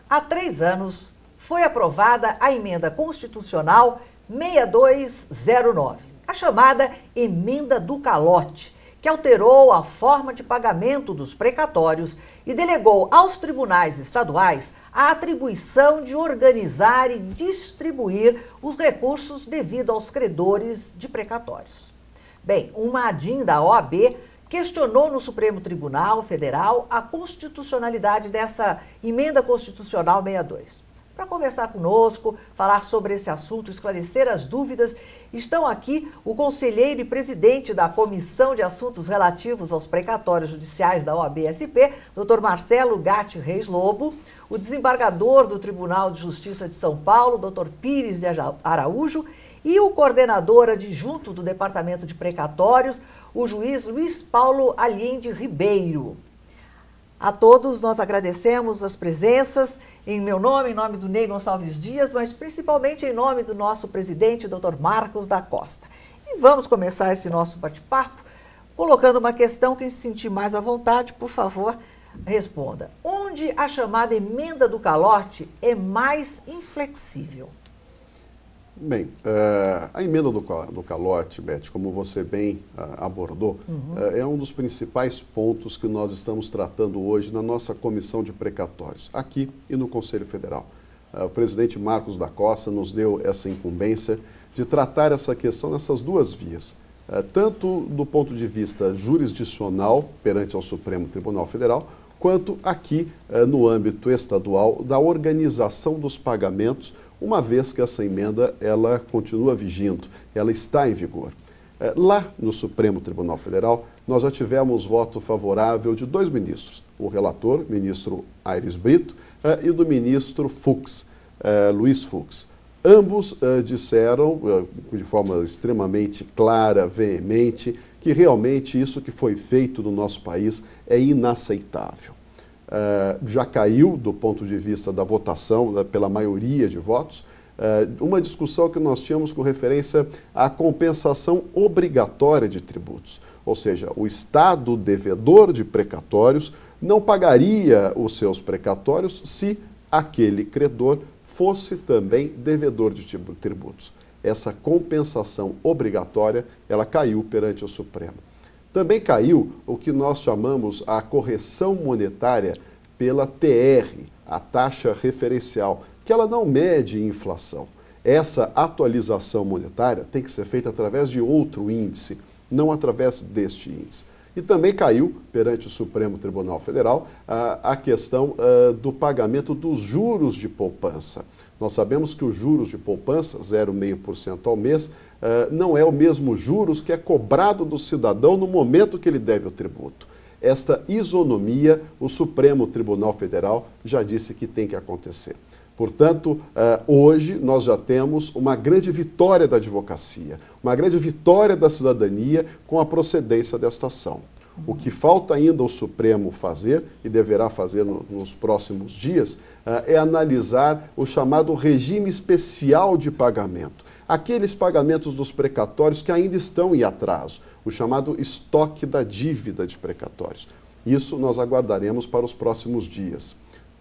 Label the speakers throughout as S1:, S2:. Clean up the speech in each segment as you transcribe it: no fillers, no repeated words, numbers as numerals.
S1: Há 3 anos foi aprovada a emenda constitucional 6209, a chamada Emenda do Calote, que alterou a forma de pagamento dos precatórios e delegou aos tribunais estaduais a atribuição de organizar e distribuir os recursos devido aos credores de precatórios. Bem, uma ADIM da OAB questionou no Supremo Tribunal Federal a constitucionalidade dessa Emenda Constitucional 62. Para conversar conosco, falar sobre esse assunto, esclarecer as dúvidas, estão aqui o conselheiro e presidente da Comissão de Assuntos Relativos aos Precatórios Judiciais da OAB-SP, Dr. Marcelo Gatti Reis Lobo, o desembargador do Tribunal de Justiça de São Paulo, Dr. Pires de Araújo, e o coordenador adjunto do Departamento de Precatórios, o juiz Luiz Paulo Allende Ribeiro. A todos nós agradecemos as presenças, em meu nome, em nome do Ney Gonçalves Dias, mas principalmente em nome do nosso presidente, Dr. Marcos da Costa. E vamos começar esse nosso bate-papo colocando uma questão. Quem se sentir mais à vontade, por favor, responda. Onde a chamada emenda do calote é mais inflexível?
S2: Bem, a emenda do calote, Beth, como você bem abordou, é um dos principais pontos que nós estamos tratando hoje na nossa Comissão de Precatórios, aqui e no Conselho Federal. O presidente Marcos da Costa nos deu essa incumbência de tratar essa questão nessas duas vias, tanto do ponto de vista jurisdicional perante ao Supremo Tribunal Federal, quanto aqui no âmbito estadual da organização dos pagamentos, uma vez que essa emenda ela continua vigindo, ela está em vigor. Lá no Supremo Tribunal Federal, nós já tivemos voto favorável de 2 ministros, o relator, ministro Aires Brito, e do ministro Fux, Luiz Fux. Ambos disseram, de forma extremamente clara, veemente, que realmente isso que foi feito no nosso país é inaceitável. Já caiu do ponto de vista da votação pela maioria de votos, uma discussão que nós tínhamos com referência à compensação obrigatória de tributos, ou seja, o Estado devedor de precatórios não pagaria os seus precatórios se aquele credor fosse também devedor de tributos. Essa compensação obrigatória, ela caiu perante o Supremo. Também caiu o que nós chamamos a correção monetária pela TR, a taxa referencial, que ela não mede inflação. Essa atualização monetária tem que ser feita através de outro índice, não através deste índice. E também caiu perante o Supremo Tribunal Federal a questão do pagamento dos juros de poupança. Nós sabemos que os juros de poupança, 0,5% ao mês, não é o mesmo juros que é cobrado do cidadão no momento que ele deve o tributo. Esta isonomia, o Supremo Tribunal Federal já disse que tem que acontecer. Portanto, hoje nós já temos uma grande vitória da advocacia, uma grande vitória da cidadania com a procedência desta ação. O que falta ainda ao Supremo fazer, e deverá fazer nos próximos dias, é analisar o chamado regime especial de pagamento. Aqueles pagamentos dos precatórios que ainda estão em atraso, o chamado estoque da dívida de precatórios. Isso nós aguardaremos para os próximos dias.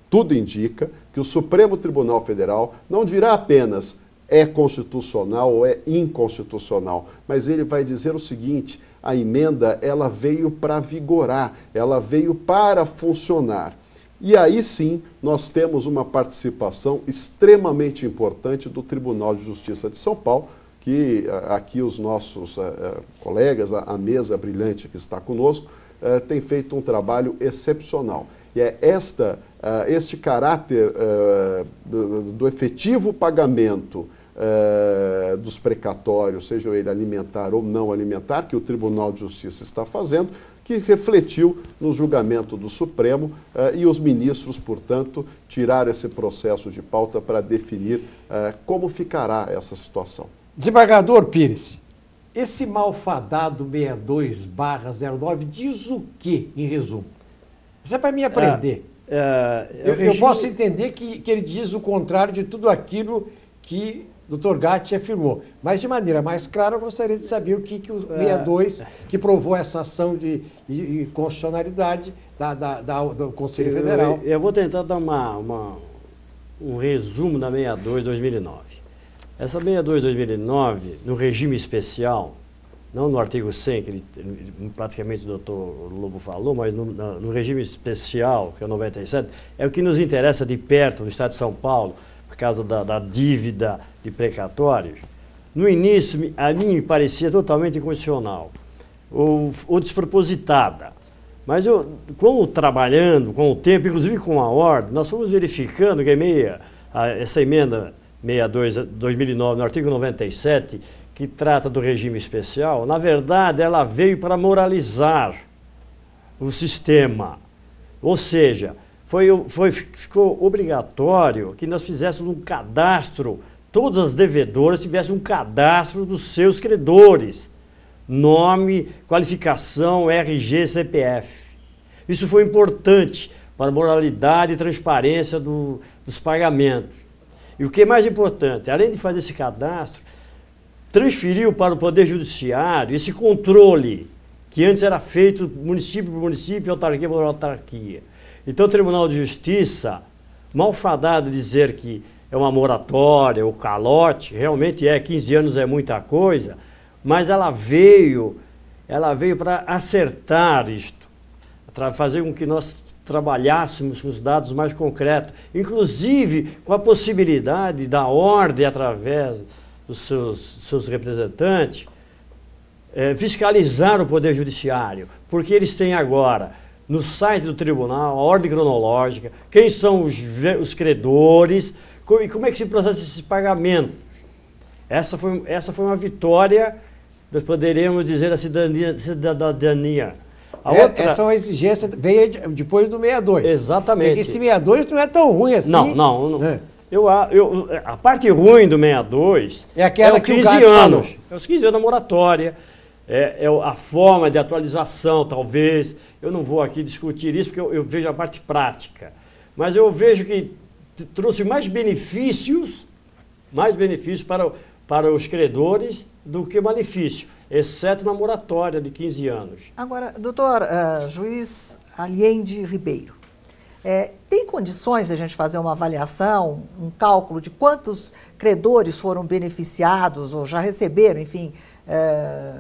S2: Tudo indica que o Supremo Tribunal Federal não dirá apenas é constitucional ou é inconstitucional, mas ele vai dizer o seguinte: a emenda ela veio para vigorar, ela veio para funcionar. E aí sim nós temos uma participação extremamente importante do Tribunal de Justiça de São Paulo, que aqui os nossos colegas, a mesa brilhante que está conosco, tem feito um trabalho excepcional. E é este caráter do efetivo pagamento dos precatórios, seja ele alimentar ou não alimentar, que o Tribunal de Justiça está fazendo, que refletiu no julgamento do Supremo e os ministros, portanto, tiraram esse processo de pauta para definir como ficará essa situação.
S3: Desembargador Pires, esse malfadado 62/09 diz o que, em resumo? Isso é para mim aprender. Eu posso entender que ele diz o contrário de tudo aquilo que o Dr. Gatti afirmou, mas de maneira mais clara eu gostaria de saber o que o 62, que provou essa ação de constitucionalidade do Conselho Federal.
S4: Eu vou tentar dar uma um resumo da 62/2009. Essa 62/2009, no regime especial, não no artigo 100, que praticamente o doutor Lobo falou, mas no regime especial, que é o 97, é o que nos interessa de perto no estado de São Paulo, por causa da dívida de precatórios. No início, a mim me parecia totalmente inconstitucional, ou despropositada. Mas como trabalhando com o tempo, inclusive com a ordem, nós fomos verificando que essa emenda 62/2009, no artigo 97, que trata do regime especial, na verdade, ela veio para moralizar o sistema. Ou seja, ficou obrigatório que nós fizéssemos um cadastro, todas as devedoras tivessem um cadastro dos seus credores. Nome, qualificação, RG, CPF. Isso foi importante para a moralidade e transparência dos pagamentos. E o que é mais importante, além de fazer esse cadastro, transferiu para o Poder Judiciário esse controle, que antes era feito município por município, autarquia por autarquia. Então o Tribunal de Justiça, malfadado de dizer que é uma moratória, ou calote, realmente 15 anos é muita coisa, mas ela veio para acertar isto, para fazer com que nós trabalhássemos com os dados mais concretos, inclusive com a possibilidade da ordem, através dos seus representantes, fiscalizar o Poder Judiciário, porque eles têm agora, no site do tribunal, a ordem cronológica, quem são os credores, como é que se processa esses pagamentos. Essa foi uma vitória, nós poderíamos dizer, da cidadania.
S3: Essa é uma exigência, veio depois do 62.
S4: Exatamente.
S3: Porque esse 62 não é tão ruim assim.
S4: Não. A parte ruim do 62
S3: é aquela que
S4: 15 anos. É os 15 anos da moratória, é a forma de atualização, talvez. Eu não vou aqui discutir isso, porque eu vejo a parte prática. Mas eu vejo que trouxe mais benefícios para os credores do que malefício, exceto na moratória de 15 anos.
S1: Agora, doutor juiz Allende Ribeiro, tem condições de a gente fazer uma avaliação, um cálculo de quantos credores foram beneficiados ou já receberam, enfim,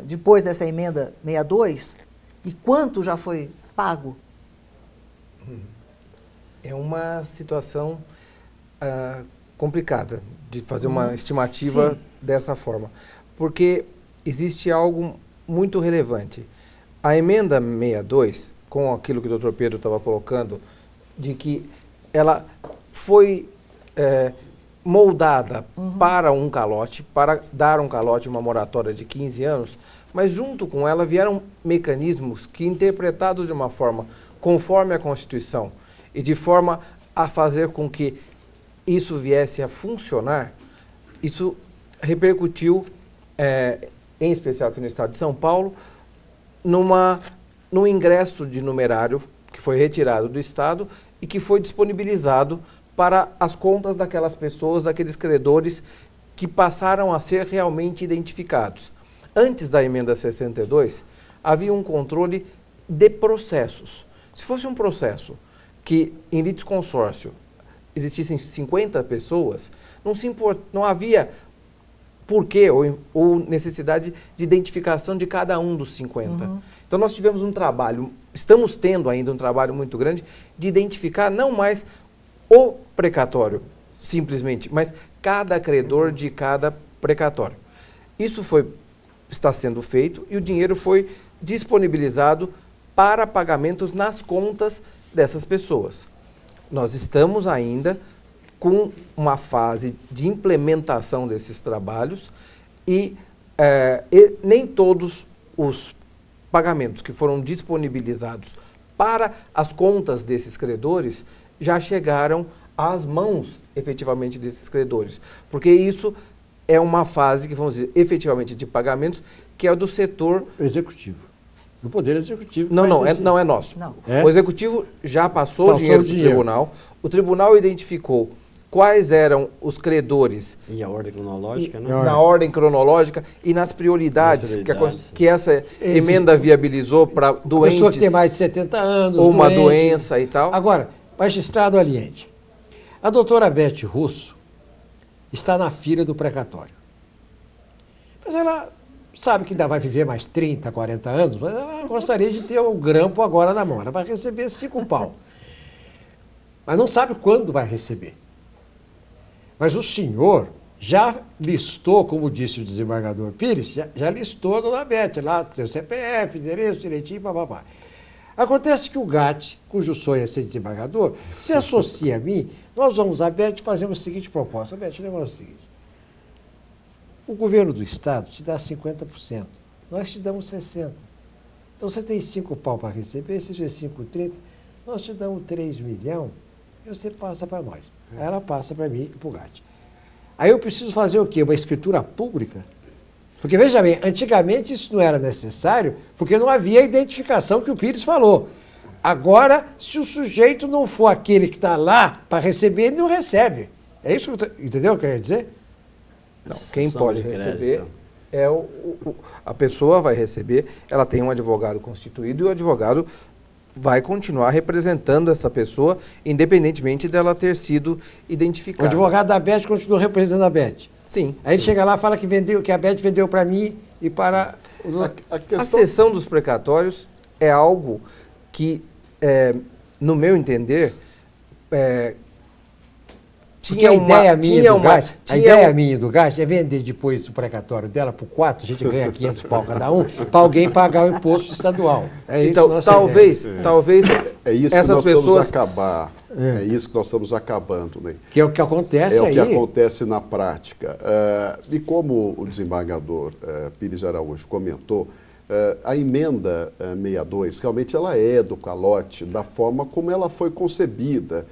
S1: depois dessa emenda 62, e quanto já foi pago?
S5: É uma situação complicada de fazer uma estimativa dessa forma, porque existe algo muito relevante. A emenda 62, com aquilo que o doutor Pedro estava colocando, de que ela foi moldada para um calote, para dar um calote, uma moratória de 15 anos, mas junto com ela vieram mecanismos que, interpretados de uma forma conforme a Constituição e de forma a fazer com que isso viesse a funcionar, isso repercutiu, em especial aqui no estado de São Paulo, num ingresso de numerário que foi retirado do Estado e que foi disponibilizado para as contas daquelas pessoas, daqueles credores que passaram a ser realmente identificados. Antes da emenda 62, havia um controle de processos. Se fosse um processo que, em litisconsórcio, existissem 50 pessoas, não havia porquê ou necessidade de identificação de cada um dos 50. Então nós tivemos um trabalho, estamos tendo ainda um trabalho muito grande de identificar não mais o precatório, simplesmente, mas cada credor de cada precatório. Isso está sendo feito e o dinheiro foi disponibilizado para pagamentos nas contas dessas pessoas. Nós estamos ainda com uma fase de implementação desses trabalhos e nem todos os pagamentos que foram disponibilizados para as contas desses credores já chegaram às mãos, efetivamente, desses credores. Porque isso é uma fase, que vamos dizer, efetivamente, de pagamentos, que é do setor
S3: executivo. Do Poder Executivo.
S5: Não é nosso.
S1: Não.
S5: O Executivo já passou o dinheiro para o tribunal. O tribunal identificou quais eram os credores.
S4: Em a ordem cronológica, né?
S5: Na ordem cronológica e nas prioridades que essa emenda viabilizou para doentes.
S3: Pessoa que tem mais de 70 anos,
S5: ou uma doença e tal.
S3: Agora, magistrado Allende, A doutora Beth Russo está na fila do precatório. Mas ela sabe que ainda vai viver mais 30, 40 anos, mas ela gostaria de ter o grampo agora na mão. Ela vai receber 5 pau. Mas não sabe quando vai receber. Mas o senhor já listou, como disse o desembargador Pires, já listou a dona Beth, lá seu CPF, endereço, direitinho, papapá. Acontece que o GAT, cujo sonho é ser desembargador, se associa a mim, nós vamos a Beth e fazemos a seguinte proposta. Beth, o negócio é o seguinte. O governo do Estado te dá 50%, nós te damos 60%. Então você tem 5 pau para receber, se tiver 5,30, nós te damos 3 milhões e você passa para nós. Aí ela passa para mim e para o GAT. Aí eu preciso fazer o quê? Uma escritura pública? Porque, veja bem, antigamente isso não era necessário, porque não havia a identificação que o Pires falou. Agora, se o sujeito não for aquele que está lá para receber, ele não recebe. É isso que entendeu o que eu quero dizer?
S5: Não, quem pode receber é a pessoa vai receber, ela tem um advogado constituído e o advogado vai continuar representando essa pessoa, independentemente dela ter sido identificada.
S3: O advogado da Beth continua representando a Beth.
S5: Sim.
S3: Aí ele chega lá e fala que a Beth vendeu para mim e para...
S5: A cessão dos precatórios é algo que, no meu entender,
S3: porque a ideia minha do GAT é vender depois o precatório dela por 4, a gente ganha 500 pau cada um, para alguém pagar o imposto estadual. É isso.
S5: Então, talvez
S2: é isso
S5: essas
S2: que nós
S5: pessoas
S2: estamos acabar. É isso que nós estamos acabando, né?
S3: Que é o que acontece aí.
S2: É o que acontece na prática. E como o desembargador Pires de Araújo comentou, a emenda 62, realmente ela é do calote, da forma como ela foi concebida,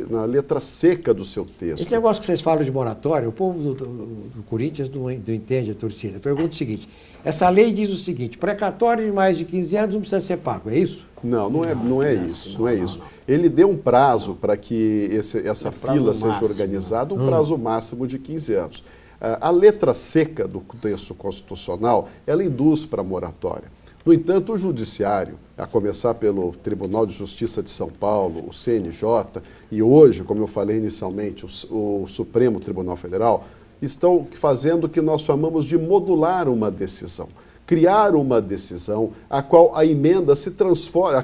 S2: na letra seca do seu texto.
S3: Esse negócio que vocês falam de moratória, o povo do Corinthians não entende a torcida. Eu pergunto o seguinte, essa lei diz o seguinte, precatório de mais de 15 anos não precisa ser pago, é isso?
S2: Não é isso. Ele deu um prazo para que essa fila seja organizada, um prazo máximo de 15 anos. A letra seca do texto constitucional, ela induz para a moratória. No entanto, o Judiciário, a começar pelo Tribunal de Justiça de São Paulo, o CNJ, e hoje, como eu falei inicialmente, o Supremo Tribunal Federal, estão fazendo o que nós chamamos de modular uma decisão. Criar uma decisão a qual a emenda se transforma,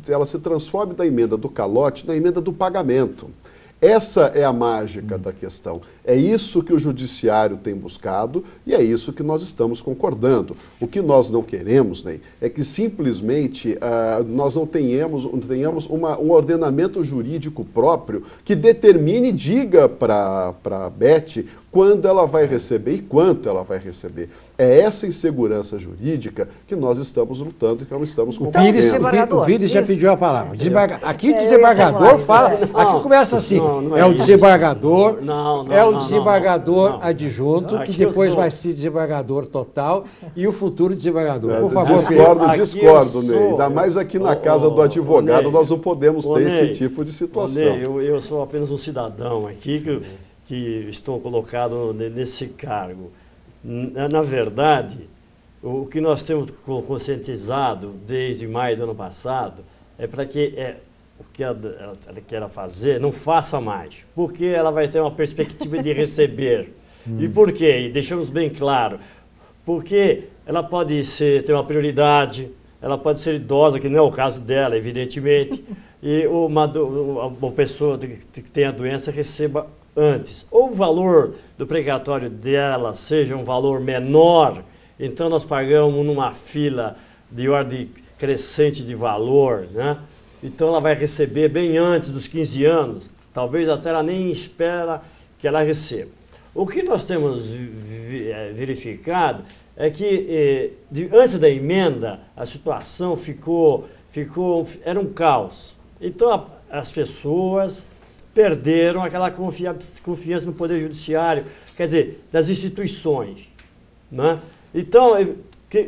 S2: ela se transforme da emenda do calote na emenda do pagamento. Essa é a mágica da questão. É isso que o Judiciário tem buscado e é isso que nós estamos concordando. O que nós não queremos, Ney, é que simplesmente nós não tenhamos um ordenamento jurídico próprio que determine e diga para a Beth quando ela vai receber e quanto ela vai receber. É essa insegurança jurídica que nós estamos lutando e que nós estamos combatendo.
S3: O Pires já pediu a palavra. Aqui o desembargador fala, aqui começa assim, é o desembargador, desembargador adjunto, que depois vai ser desembargador total e o futuro desembargador. Por favor,
S2: discordo, Ney. Ainda mais aqui na casa do advogado, nós não podemos ter esse tipo de situação.
S4: Ney, eu sou apenas um cidadão aqui que estou colocado nesse cargo. Na verdade, o que nós temos conscientizado desde maio do ano passado é para que o que ela quer fazer não faça mais, porque ela vai ter uma perspectiva de receber. E por quê? E deixamos bem claro, porque ela pode ter uma prioridade, ela pode ser idosa, que não é o caso dela, evidentemente, e uma pessoa que tem a doença receba antes. Ou o valor do precatório dela seja um valor menor, então nós pagamos numa fila de ordem crescente de valor, né? Então ela vai receber bem antes dos 15 anos, talvez até ela nem espera que ela receba. O que nós temos verificado é que antes da emenda a situação era um caos. Então as pessoas perderam aquela confiança no Poder Judiciário, quer dizer, das instituições, né? Então,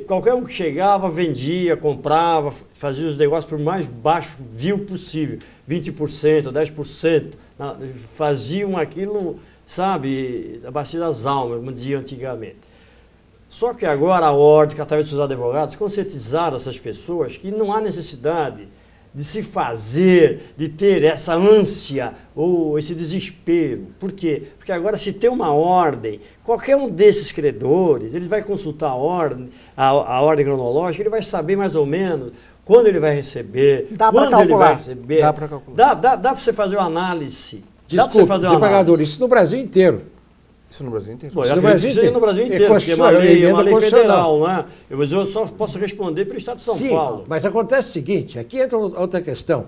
S4: qualquer um que chegava, vendia, comprava, fazia os negócios por mais baixo vil possível, 20%, 10%, faziam aquilo, sabe, abaixo das almas, como dizia antigamente. Só que agora a ordem, através dos advogados, conscientizaram essas pessoas que não há necessidade de se fazer, de ter essa ânsia ou esse desespero. Por quê? Porque agora, se tem uma ordem, qualquer um desses credores, ele vai consultar a ordem cronológica, ele vai saber mais ou menos quando ele vai receber, quando ele vai receber.
S5: Dá para calcular.
S4: Dá para você fazer uma análise.
S3: Desculpa, desembargador, isso no Brasil inteiro.
S5: Isso no Brasil inteiro?
S4: Bom, eu acredito que seja no Brasil inteiro, porque é uma lei federal, não é? Eu só posso responder pelo Estado de São Paulo.
S3: Mas acontece o seguinte, aqui entra outra questão.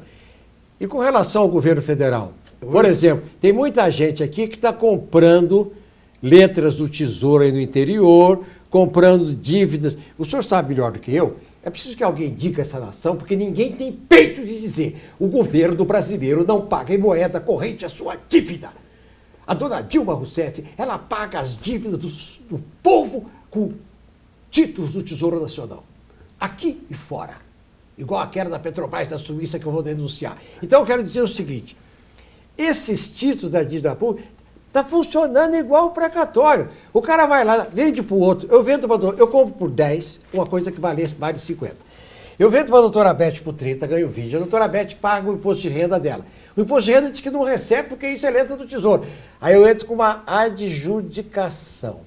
S3: E com relação ao governo federal? Por exemplo, tem muita gente aqui que está comprando letras do Tesouro aí no interior, comprando dívidas. O senhor sabe melhor do que eu, é preciso que alguém diga essa nação, porque ninguém tem peito de dizer o governo brasileiro não paga em moeda corrente a sua dívida. A dona Dilma Rousseff, ela paga as dívidas do povo com títulos do Tesouro Nacional. Aqui e fora. Igual aquela da Petrobras da Suíça que eu vou denunciar. Então eu quero dizer o seguinte, esses títulos da dívida pública estão funcionando igual o precatório. O cara vai lá, vende para o outro, eu vendo para o outro, eu compro por 10, uma coisa que vale 50. Eu vendo para a doutora Beth por 30, ganho 20. A doutora Beth paga o imposto de renda dela. O imposto de renda diz que não recebe porque isso é letra do Tesouro. Aí eu entro com uma adjudicação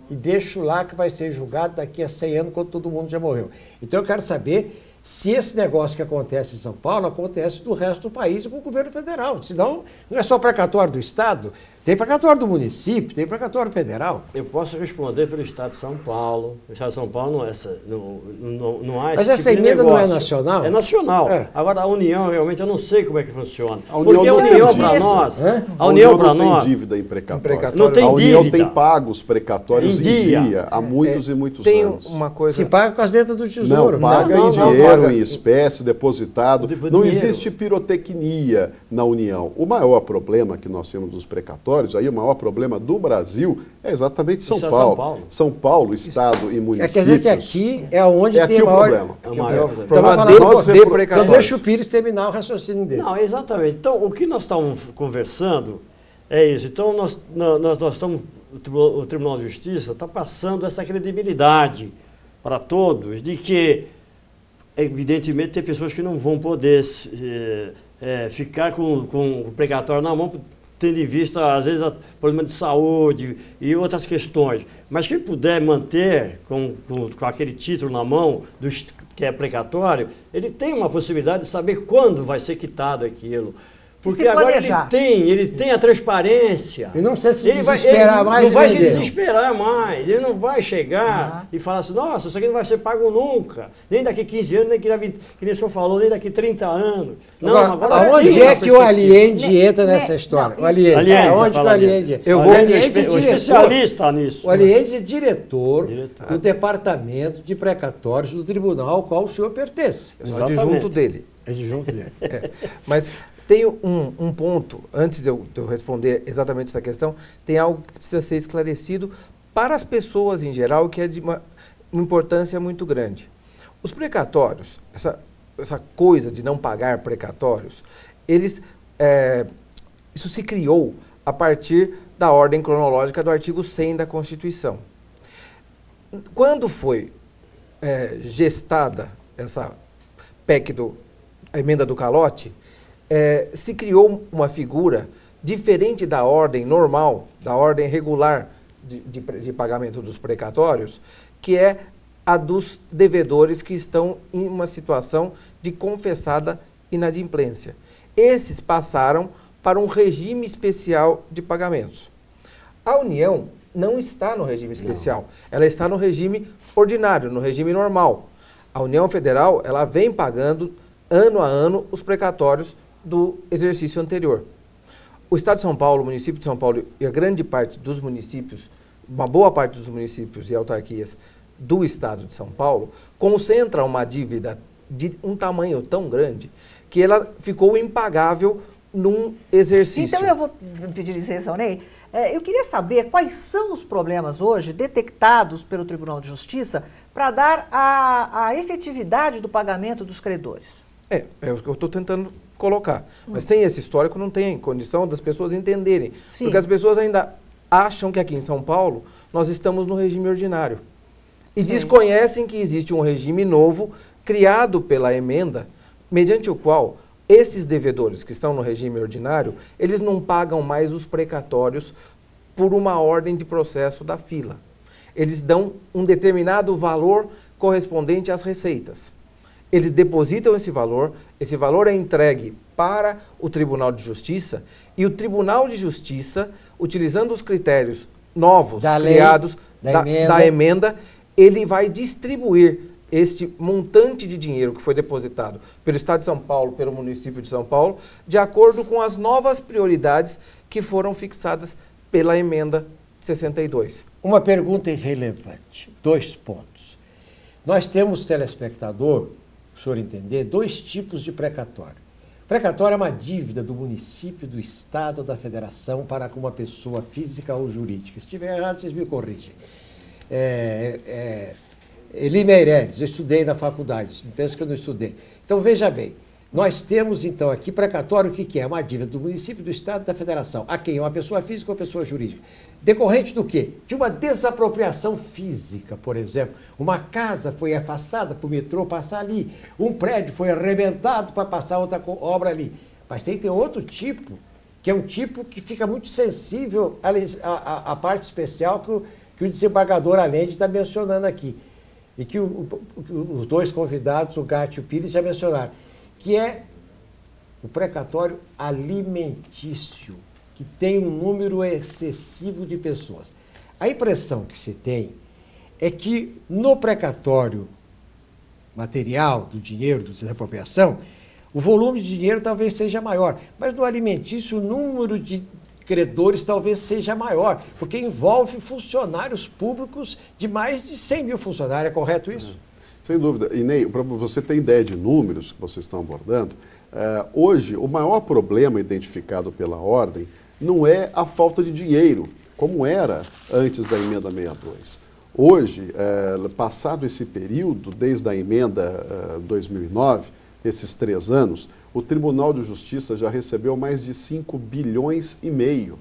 S3: e deixo lá que vai ser julgado daqui a 100 anos, quando todo mundo já morreu. Então eu quero saber se esse negócio que acontece em São Paulo acontece no resto do país e com o governo federal. Senão, não é só precatório do Estado, tem precatório do município, tem precatório federal.
S4: Eu posso responder pelo Estado de Não Paulo. O Estado de São Paulo não há esse
S3: Mas essa
S4: tipo de
S3: emenda
S4: negócio.
S3: não é nacional?
S4: É nacional.
S3: É.
S4: Agora, a União, realmente, eu não sei como é que funciona.
S2: Porque
S4: a União, para nós...
S2: A União não tem dívida em precatório.
S4: Não tem
S2: a União
S4: dívida.
S2: tem pagos precatórios em dia há muitos e muitos anos.
S5: Tem uma coisa...
S3: Se paga com as letras do Tesouro.
S2: Não, paga em dinheiro, em espécie, depositado. Não
S4: Dinheiro.
S2: existe pirotecnia na União. O maior problema que nós temos dos precatórios, aí o maior problema do Brasil é exatamente São Paulo. São Paulo, Estado e municípios.
S3: Quer dizer que aqui é onde tem
S2: aqui
S3: o maior...
S2: problema.
S4: É o maior
S2: problema.
S3: Então deixa o Pires terminar o raciocínio dele.
S4: Não, exatamente. Então, o que nós estamos conversando é isso. Então, nós estamos... O Tribunal de Justiça está passando essa credibilidade para todos de que, evidentemente, tem pessoas que não vão poder ficar com o precatório na mão, tendo em vista, às vezes, problema de saúde e outras questões. Mas quem puder manter com aquele título na mão, que é precatório, ele tem uma possibilidade de saber quando vai ser quitado aquilo. Porque agora ele tem a transparência.
S3: E não precisa se desesperar mais.
S4: Não vai se desesperar mais. Ele não vai chegar e falar assim, nossa, isso aqui não vai ser pago nunca. Nem daqui 15 anos, nem que nem o senhor falou, nem daqui 30 anos. Não, agora
S3: onde é que o Aliende entra nessa história? O Aliende. Onde que o Aliende entra?
S4: Eu vou especialista nisso.
S3: O Aliende é diretor do Departamento de Precatórios do Tribunal ao qual o senhor pertence.
S5: Eu sou adjunto dele.
S3: É adjunto dele.
S5: Mas... Tem um ponto, antes de eu responder exatamente essa questão, tem algo que precisa ser esclarecido para as pessoas em geral, que é de uma importância muito grande. Os precatórios, essa coisa de não pagar precatórios, isso se criou a partir da ordem cronológica do artigo 100 da Constituição. Quando foi gestada essa PEC, a emenda do calote, se criou uma figura diferente da ordem normal, da ordem regular de pagamento dos precatórios, que é a dos devedores que estão em uma situação de confessada inadimplência. Esses passaram para um regime especial de pagamentos. A União não está no regime especial, ela está no regime ordinário, no regime normal. A União Federal, ela vem pagando ano a ano os precatórios do exercício anterior. O Estado de São Paulo, o município de São Paulo e a grande parte dos municípios, uma boa parte dos municípios e autarquias do Estado de São Paulo, concentra uma dívida de um tamanho tão grande que ela ficou impagável num exercício.
S1: Então eu vou pedir licença ao Ney. Eu queria saber quais são os problemas hoje detectados pelo Tribunal de Justiça para dar a efetividade do pagamento dos credores.
S5: É o que eu estou tentando colocar. Mas sem esse histórico não tem condição das pessoas entenderem. Sim. Porque as pessoas ainda acham que aqui em São Paulo nós estamos no regime ordinário. E desconhecem que existe um regime novo criado pela emenda mediante o qual esses devedores que estão no regime ordinário, eles não pagam mais os precatórios por uma ordem de processo da fila. Eles dão um determinado valor correspondente às receitas. Eles depositam esse valor é entregue para o Tribunal de Justiça, e o Tribunal de Justiça, utilizando os critérios novos criados da emenda, ele vai distribuir este montante de dinheiro que foi depositado pelo Estado de São Paulo, pelo município de São Paulo, de acordo com as novas prioridades que foram fixadas pela emenda 62.
S3: Uma pergunta irrelevante, 2 pontos. Nós temos, telespectador, o senhor entender, 2 tipos de precatório. Precatório é uma dívida do município, do Estado ou da Federação para com uma pessoa física ou jurídica. Se estiver errado, vocês me corrigem. Eli Meireles, eu estudei na faculdade, penso que eu não estudei. Então, veja bem, nós temos, então, aqui precatório, o que é? Uma dívida do município, do Estado e da Federação. A quem? Uma pessoa física ou pessoa jurídica? Decorrente do quê? De uma desapropriação física, por exemplo. Uma casa foi afastada para o metrô passar ali. Um prédio foi arrebentado para passar outra obra ali. Mas tem outro tipo, que é um tipo que fica muito sensível à parte especial que o desembargador Allende está mencionando aqui. E que os 2 convidados, o Gatti e o Pires, já mencionaram, que é o precatório alimentício, que tem um número excessivo de pessoas. A impressão que se tem é que no precatório material, do dinheiro, da desapropriação, o volume de dinheiro talvez seja maior, mas no alimentício o número de credores talvez seja maior, porque envolve funcionários públicos de mais de 100 mil funcionários, é correto isso?
S2: Sem dúvida. E Ney, para você ter ideia de números que vocês estão abordando, hoje o maior problema identificado pela ordem não é a falta de dinheiro, como era antes da emenda 62. Hoje, passado esse período, desde a emenda 2009, esses 3 anos, o Tribunal de Justiça já recebeu mais de 5 bilhões e meio.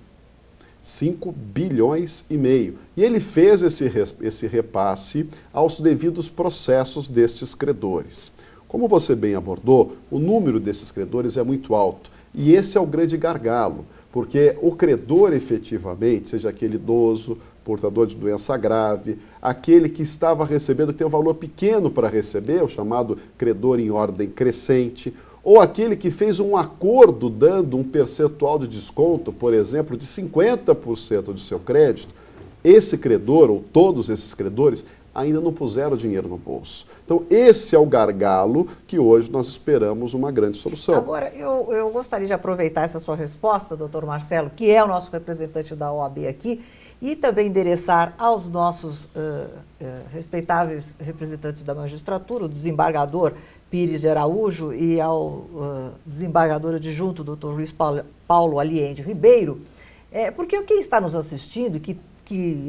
S2: 5 bilhões e meio. E ele fez esse repasse aos devidos processos destes credores. Como você bem abordou, o número desses credores é muito alto. E esse é o grande gargalo, porque o credor efetivamente, seja aquele idoso, portador de doença grave, aquele que estava recebendo, que tem um valor pequeno para receber, o chamado credor em ordem crescente, ou aquele que fez um acordo dando um percentual de desconto, por exemplo, de 50% do seu crédito, esse credor, ou todos esses credores, ainda não puseram dinheiro no bolso. Então, esse é o gargalo que hoje nós esperamos uma grande solução.
S1: Agora, eu gostaria de aproveitar essa sua resposta, doutor Marcelo, que é o nosso representante da OAB aqui, e também endereçar aos nossos respeitáveis representantes da magistratura, o desembargador Pires de Araújo e ao desembargador adjunto, doutor Luiz Paulo Aliende Ribeiro, porque quem está nos assistindo, que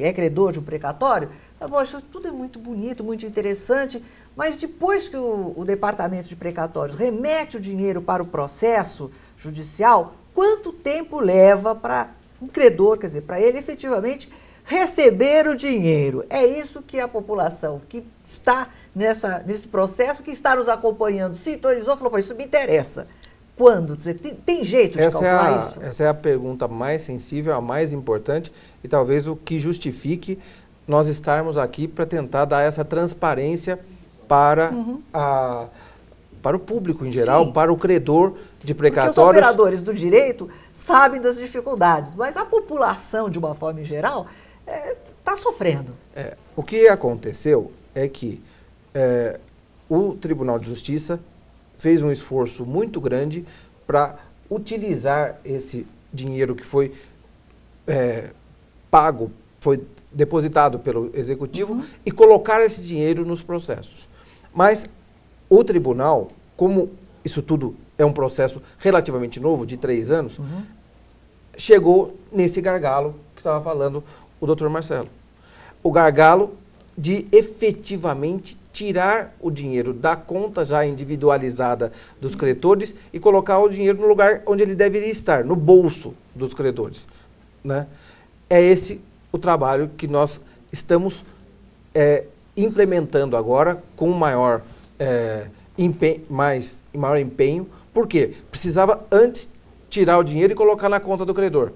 S1: é credor de um precatório, fala, poxa, tudo é muito bonito, muito interessante, mas depois que o Departamento de Precatórios remete o dinheiro para o processo judicial, quanto tempo leva para um credor, quer dizer, para ele efetivamente receber o dinheiro? É isso que a população que está nesse processo, que está nos acompanhando, sintonizou, falou, pô, isso me interessa. Quando? Quer dizer, tem jeito de calcular isso?
S5: Essa é a pergunta mais sensível, a mais importante e talvez o que justifique nós estarmos aqui para tentar dar essa transparência para, para o público em geral, para o credor de precatórios.
S1: Porque os operadores do direito sabem das dificuldades, mas a população, de uma forma em geral, está sofrendo.
S5: O que aconteceu é que o Tribunal de Justiça fez um esforço muito grande para utilizar esse dinheiro que foi pago, foi depositado pelo Executivo e colocar esse dinheiro nos processos. Mas o tribunal, como isso tudo é um processo relativamente novo, de 3 anos, chegou nesse gargalo que estava falando o doutor Marcelo. O gargalo de efetivamente tirar o dinheiro da conta já individualizada dos credores e colocar o dinheiro no lugar onde ele deveria estar, no bolso dos credores, né? É esse o trabalho que nós estamos implementando agora com maior maior empenho. Por quê? Precisava antes tirar o dinheiro e colocar na conta do credor.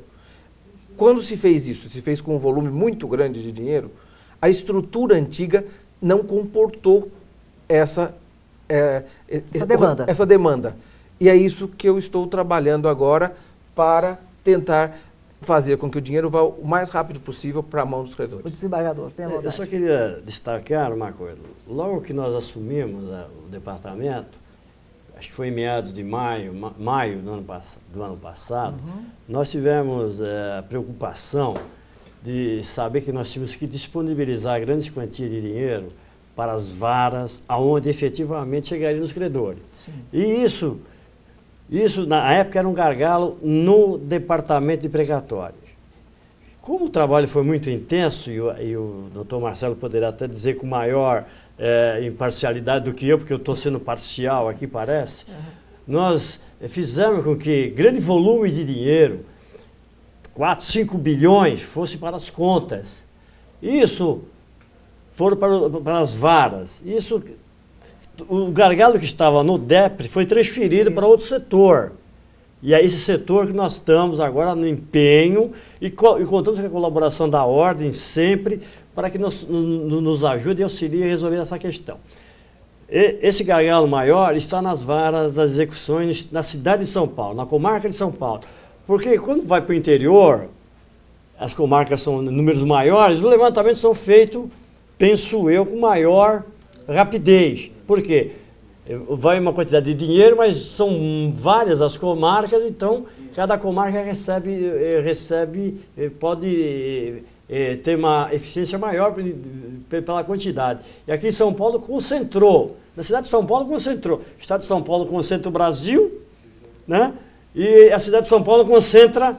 S5: Quando se fez isso, se fez com um volume muito grande de dinheiro, a estrutura antiga não comportou essa demanda. E é isso que eu estou trabalhando agora para tentar fazer com que o dinheiro vá o mais rápido possível para a mão dos credores.
S1: O desembargador, tem a vontade.
S4: Eu só queria destacar uma coisa. Logo que nós assumimos o departamento, acho que foi em meados de maio do ano passado, nós tivemos a preocupação de saber que nós tínhamos que disponibilizar grandes quantias de dinheiro para as varas, aonde efetivamente chegaria nos credores.
S1: Sim.
S4: E isso, na época, era um gargalo no departamento de precatórios. Como o trabalho foi muito intenso, e o doutor Marcelo poderá até dizer com maior imparcialidade do que eu, porque eu estou sendo parcial aqui, parece, nós fizemos com que grande volume de dinheiro, 4, 5 bilhões, fosse para as contas. Isso foram para as varas. Isso, o gargalo que estava no DEPRE foi transferido para outro setor. E é esse setor que nós estamos agora no empenho e contamos com a colaboração da Ordem sempre para que nos ajude e auxilie a resolver essa questão. Esse gargalo maior está nas varas das execuções na cidade de São Paulo, na comarca de São Paulo. Porque quando vai para o interior, as comarcas são números maiores, os levantamentos são feitos, penso eu, com maior rapidez. Por quê? Vai uma quantidade de dinheiro, mas são várias as comarcas, então cada comarca pode ter uma eficiência maior pela quantidade. E aqui em São Paulo concentrou, na cidade de São Paulo concentrou. O estado de São Paulo concentra o Brasil, né? E a cidade de São Paulo concentra